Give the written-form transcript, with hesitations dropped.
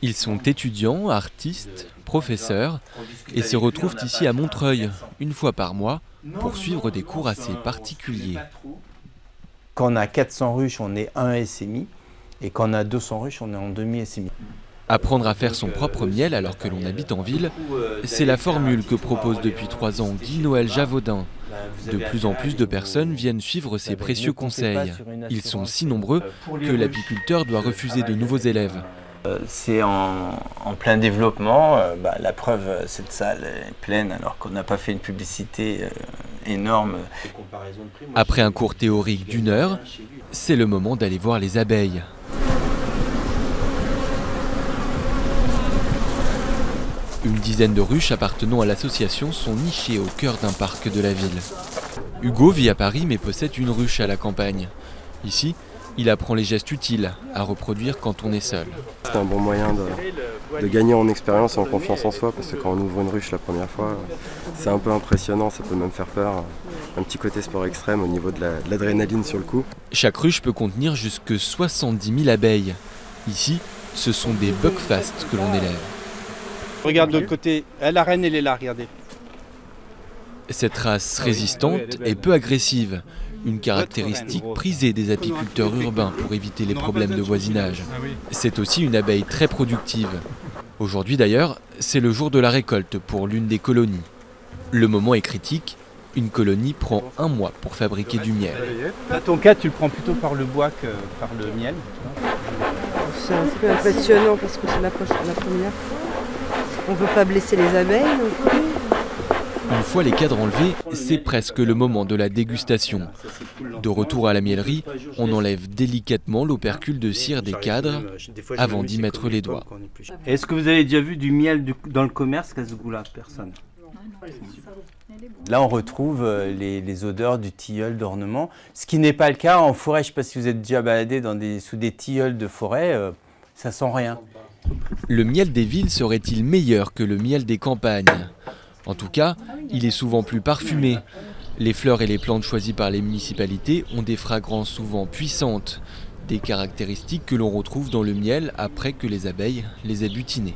Ils sont étudiants, artistes, professeurs et se retrouvent ici à Montreuil, une fois par mois, pour suivre des cours assez particuliers. Quand on a 400 ruches, on est 1 SMI, et quand on a 200 ruches, on est en demi-SMI. Apprendre à faire son propre miel alors que l'on habite en ville, c'est la formule que propose depuis 3 ans Guy-Noël Javaudin. De plus en plus de personnes viennent suivre ces précieux conseils. Ils sont si nombreux que l'apiculteur doit refuser de nouveaux élèves. C'est en plein développement. La preuve, cette salle est pleine alors qu'on n'a pas fait une publicité énorme. Après un cours théorique d'1 heure, c'est le moment d'aller voir les abeilles. Une dizaine de ruches appartenant à l'association sont nichées au cœur d'un parc de la ville. Hugo vit à Paris mais possède une ruche à la campagne. Ici, il apprend les gestes utiles à reproduire quand on est seul. C'est un bon moyen de gagner en expérience et en confiance en soi, parce que quand on ouvre une ruche la première fois, c'est un peu impressionnant, ça peut même faire peur. Un petit côté sport extrême au niveau de l'adrénaline sur le coup. Chaque ruche peut contenir jusque 70 000 abeilles. Ici, ce sont des buckfast que l'on élève. Regarde de l'autre côté, la reine elle est là, regardez. Cette race résistante est peu agressive, une caractéristique prisée des apiculteurs urbains pour éviter les problèmes de voisinage. C'est aussi une abeille très productive. Aujourd'hui d'ailleurs, c'est le jour de la récolte pour l'une des colonies. Le moment est critique, une colonie prend 1 mois pour fabriquer du miel. Dans ton cas, tu le prends plutôt par le bois que par le miel. C'est un peu impressionnant parce que c'est la première fois. On ne veut pas blesser les abeilles non plus. Une fois les cadres enlevés, c'est presque le moment de la dégustation. De retour à la miellerie, on enlève délicatement l'opercule de cire des cadres avant d'y mettre les doigts. Est-ce que vous avez déjà vu du miel dans le commerce qu'à ce goût-là? Personne. Là, on retrouve les odeurs du tilleul d'ornement, ce qui n'est pas le cas en forêt. Je ne sais pas si vous êtes déjà baladé sous des tilleuls de forêt, ça sent rien. Le miel des villes serait-il meilleur que le miel des campagnes? En tout cas, il est souvent plus parfumé. Les fleurs et les plantes choisies par les municipalités ont des fragrances souvent puissantes, des caractéristiques que l'on retrouve dans le miel après que les abeilles les aient butinées.